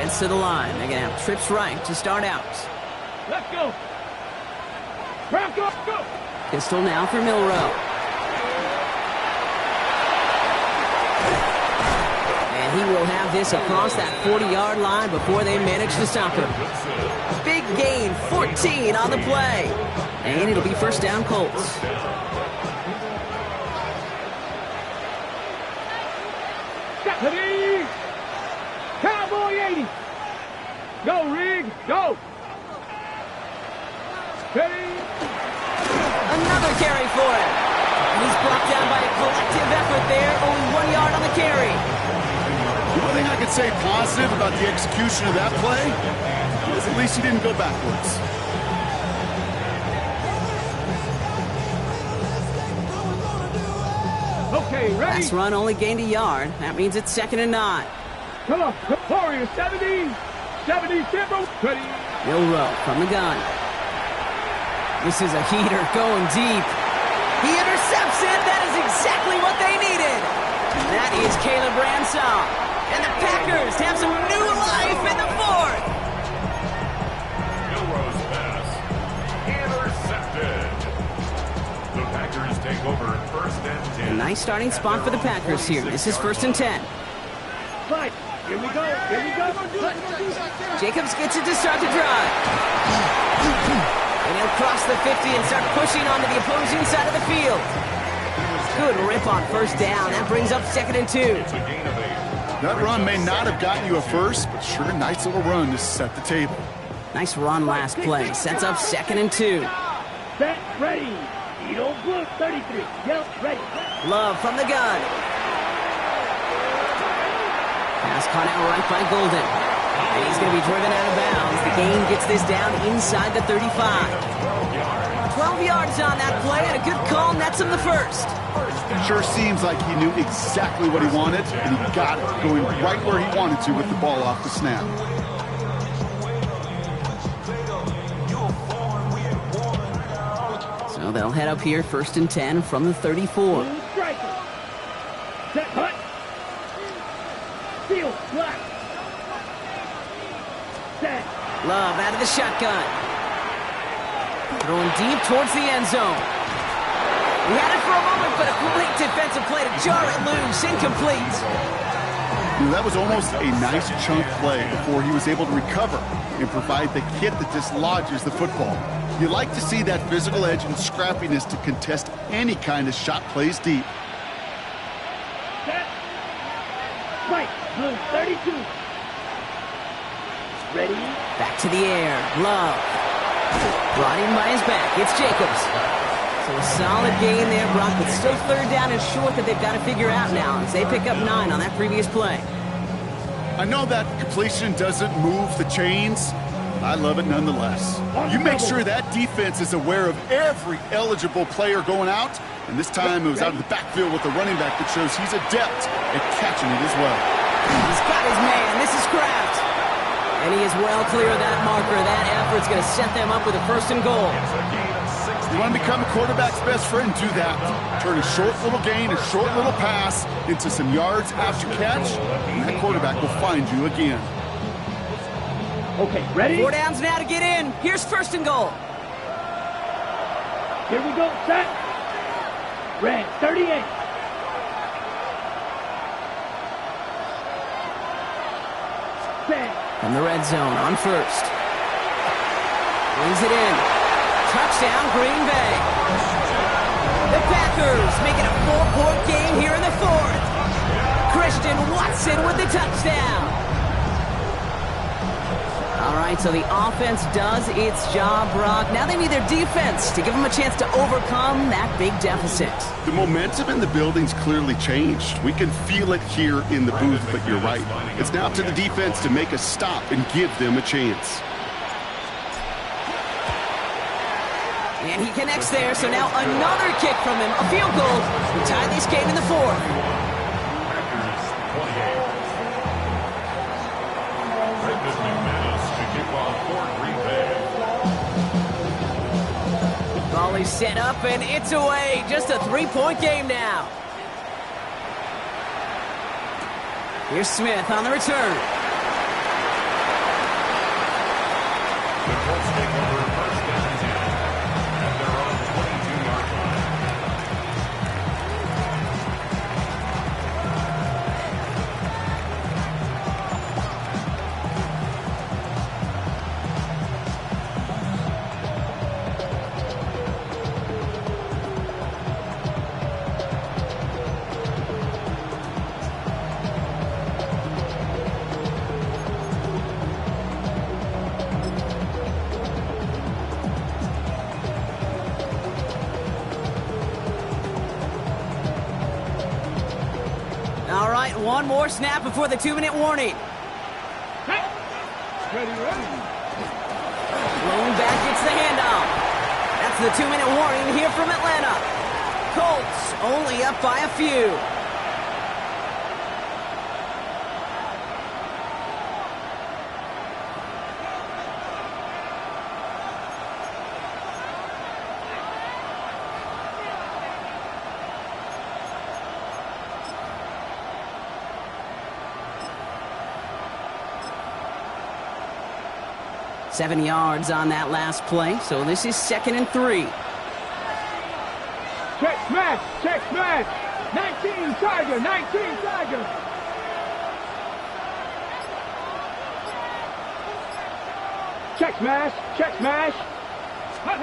defense to the line. They're going to have trips right to start out. Let's go. Broncos, go. Pistol now for Milroe. And he will have this across that 40-yard line before they manage to stop him. Big gain, 14 on the play. And it'll be first down Colts. Ready. Cowboy 80. Go, Rig. Go. Ready. Another carry for him. He's brought down by a collective effort there. Only 1 yard on the carry. The one thing I could say positive about the execution of that play is at least he didn't go backwards. Okay, ready. Last run only gained a yard. That means it's 2nd and 9. Come on. Warriors, 70. 70, tempo. Ready. Milroe from the gun. This is a heater going deep. He intercepts it. That is exactly what they needed. That is Caleb Ransom. And the Packers have some new life in the 4th. Milroe's pass intercepted. The Packers take over 1st and 10. A nice starting spot for the Packers here. This is 1st and 10. Right. Here we go. Here we go. Jacobs gets it to start the drive. And he'll cross the 50 and start pushing onto the opposing side of the field. Good rip on 1st down. That brings up 2nd and 2. It's a gain of 8. That run may not have gotten you a first, but sure, nice little run to set the table. Nice run last play. Sets up 2nd and 2. Set, ready. Edo Blue, 33. Yep, ready. Love from the gun. Pass caught out right by Golden. And he's going to be driven out of bounds. The gain gets this down inside the 35. 12 yards on that play, and a good call nets him the first. Sure seems like he knew exactly what he wanted, and he got it, going right where he wanted to with the ball off the snap. So they'll head up here 1st and 10 from the 34. Striker. Set, hut. Field, black. Set. Love out of the shotgun. Throwing deep towards the end zone. He had it for a moment, but a great defensive play to jar it loose. Incomplete. That was almost a nice chunk play before he was able to recover and provide the hit that dislodges the football. You like to see that physical edge and scrappiness to contest any kind of shot plays deep. Set. Right. Blue, 32. Ready. Back to the air. Love. Brought in by his back. It's Jacobs. So a solid gain there, Brock, but still 3rd down and short that they've got to figure out now as they pick up 9 on that previous play. I know that completion doesn't move the chains. I love it nonetheless. You make sure that defense is aware of every eligible player going out, and this time it was out of the backfield with a running back that shows he's adept at catching it as well. He's got his man. This is Kraft. And he is well clear of that marker. That effort's going to set them up with a 1st and goal. You want to become a quarterback's best friend? Do that. Turn a short little gain, a short little pass into some yards after catch, and that quarterback will find you again. Okay, ready? 4 downs now to get in. Here's 1st and goal. Here we go. Set. Red, 38. Set. From the red zone on 1st. Brings it in. Touchdown, Green Bay. The Packers making a 4-point game here in the 4th. Christian Watson with the touchdown. All right, so the offense does its job, Brock. Now they need their defense to give them a chance to overcome that big deficit. The momentum in the building's clearly changed. We can feel it here in the booth, but you're right. It's now up to the defense to make a stop and give them a chance. And he connects there, so now another kick from him, a field goal to tie this game in the 4th. Ball is set up, and it's away. Just a 3-point game now. Here's Smith on the return. right, one more snap before the 2-minute warning. Ready. Blown back gets the handoff. That's the 2-minute warning here from Atlanta. Colts only up by a few. Seven yards on that last play, so this is 2nd and 3. Check smash. 19 Tiger. Check smash. Hut.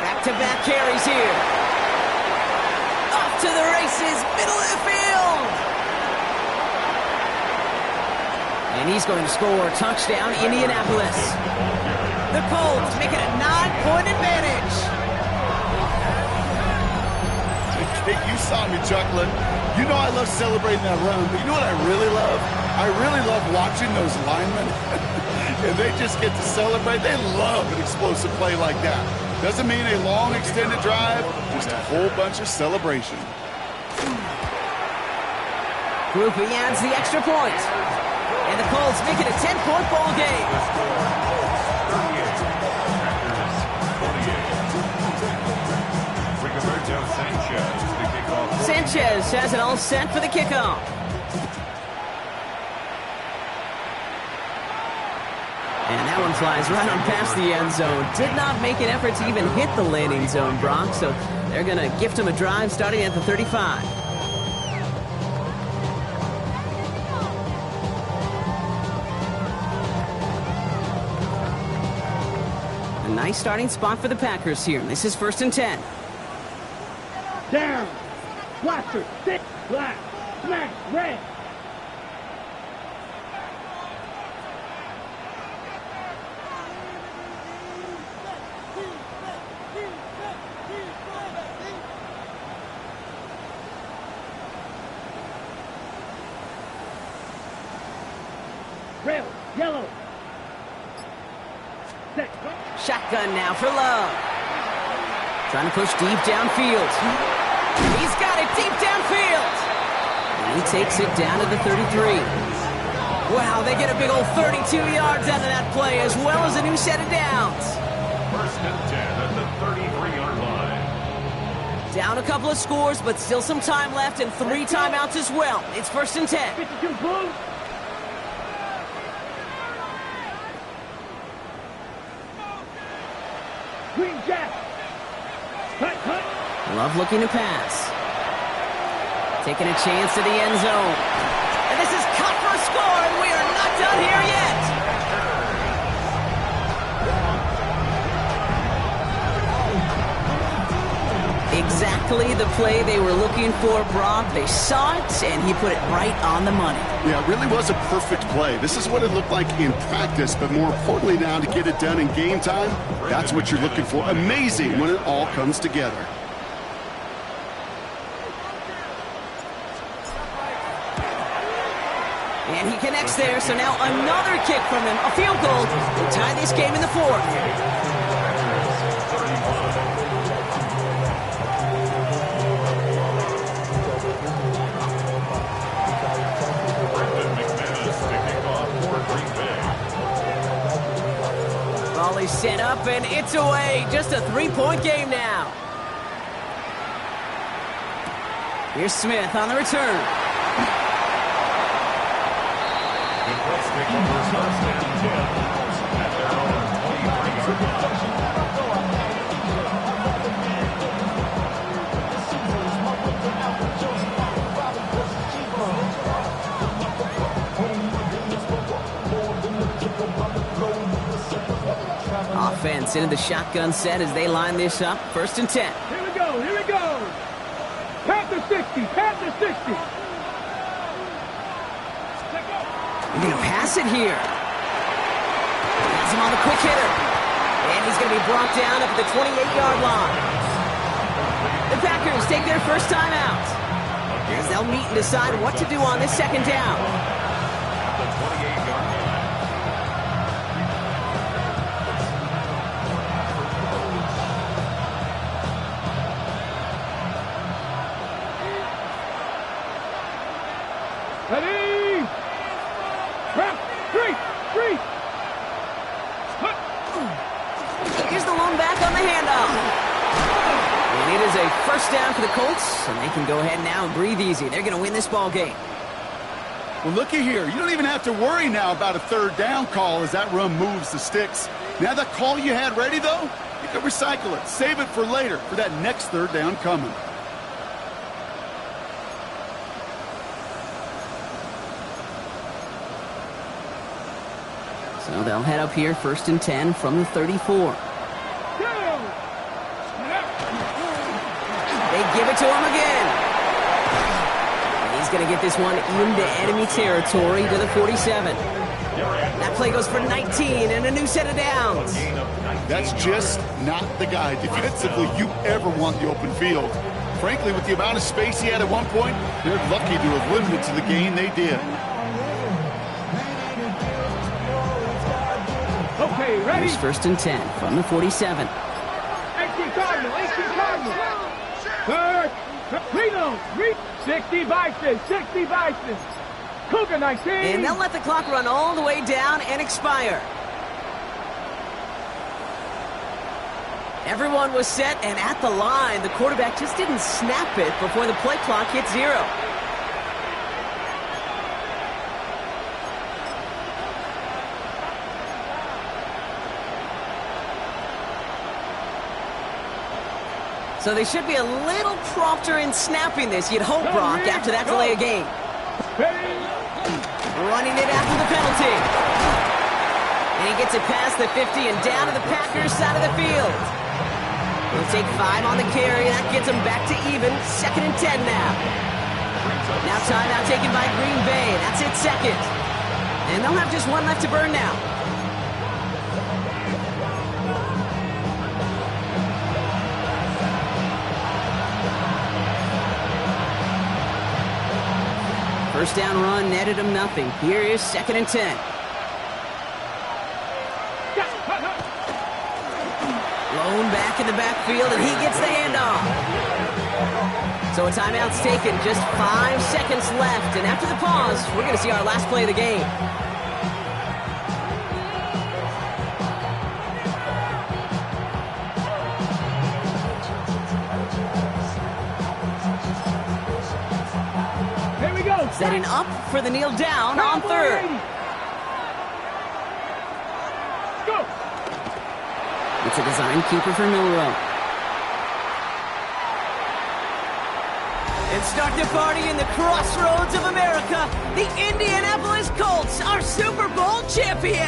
Back-to-back carries here. Off to the races, middle of the field. And he's going to score. Touchdown, Indianapolis. The Colts make it a 9-point advantage. Hey, you saw me chuckling. You know I love celebrating that run, but you know what I really love? I really love watching those linemen. And they just get to celebrate. They love an explosive play like that. Doesn't mean a long extended drive, just a whole bunch of celebration. Grupe adds the extra point. And the Colts make it a 10-point ball game. Sanchez has it all set for the kickoff. And that one flies right on past the end zone. Did not make an effort to even hit the landing zone, Brock. So they're going to gift him a drive starting at the 35. A nice starting spot for the Packers here. This is 1st and 10. Down. Blaster. Stick. Black. Smash. Red. Red. Yellow. Set. Shotgun now for Love. Trying to push deep downfield. He's got it deep downfield. And he takes it down to the 33. Wow, they get a big old 32 yards out of that play, as well as a new set of downs. 1st and 10 at the 33-yard line. Down a couple of scores, but still some time left and 3 timeouts as well. It's 1st and 10. 52 blue. Green Jack. Cut. Love looking to pass. Taking a chance to the end zone. And this is cut for a score, and we are not done here yet. Exactly the play they were looking for, Brock. They saw it, and he put it right on the money. Yeah, it really was a perfect play. This is what it looked like in practice, but more importantly now to get it done in game time, that's what you're looking for. Amazing when it all comes together. And he connects there, so now another kick from him. A field goal to tie this game in the 4th. Volley set up, and it's away. Just a 3-point game now. Here's Smith on the return. Offense into the shotgun set as they line this up. 1st and 10. Here we go. Panther 60. They're going to pass it here. Has him on the quick hitter. And he's going to be brought down up at the 28-yard line. The Packers take their first time out. as they'll meet and decide what to do on this second down. At the 28-yard line. Ready? Three. Here's the lone back on the handoff. And it is a first down for the Colts, and they can go ahead now and breathe easy. They're going to win this ball game. Well, looky here. You don't even have to worry now about a third down call as that run moves the sticks. Now that call you had ready, though, you can recycle it. Save it for later for that next third down coming. So they'll head up here, 1st and 10 from the 34. They give it to him again. And he's going to get this one into enemy territory to the 47. That play goes for 19 and a new set of downs. That's just not the guy defensively you ever want the open field. Frankly, with the amount of space he had at one point, they're lucky to have limited to the gain they did. Okay, ready? Here's 1st and 10 from the 47. 18 Cardinal. Third. Reload. 60 Bison. Cougar 19. And they'll let the clock run all the way down and expire. Everyone was set and at the line. The quarterback just didn't snap it before the play clock hit 0. So they should be a little prompter in snapping this, you'd hope, Brock, after that delay of game. Running it after the penalty. And he gets it past the 50 and down to the Packers side of the field. They'll take 5 on the carry. That gets them back to even. 2nd and 10 now. Now timeout taken by Green Bay. That's it, 2nd. And they'll have just 1 left to burn now. First down run netted him nothing. Here is 2nd and 10. Lone back in the backfield, and he gets the handoff. So a timeout's taken, just 5 seconds left. And after the pause, we're going to see our last play of the game. Setting up for the kneel down on 3rd. Go. It's a design keeper for Milrow. And start the party in the crossroads of America. The Indianapolis Colts are Super Bowl champions.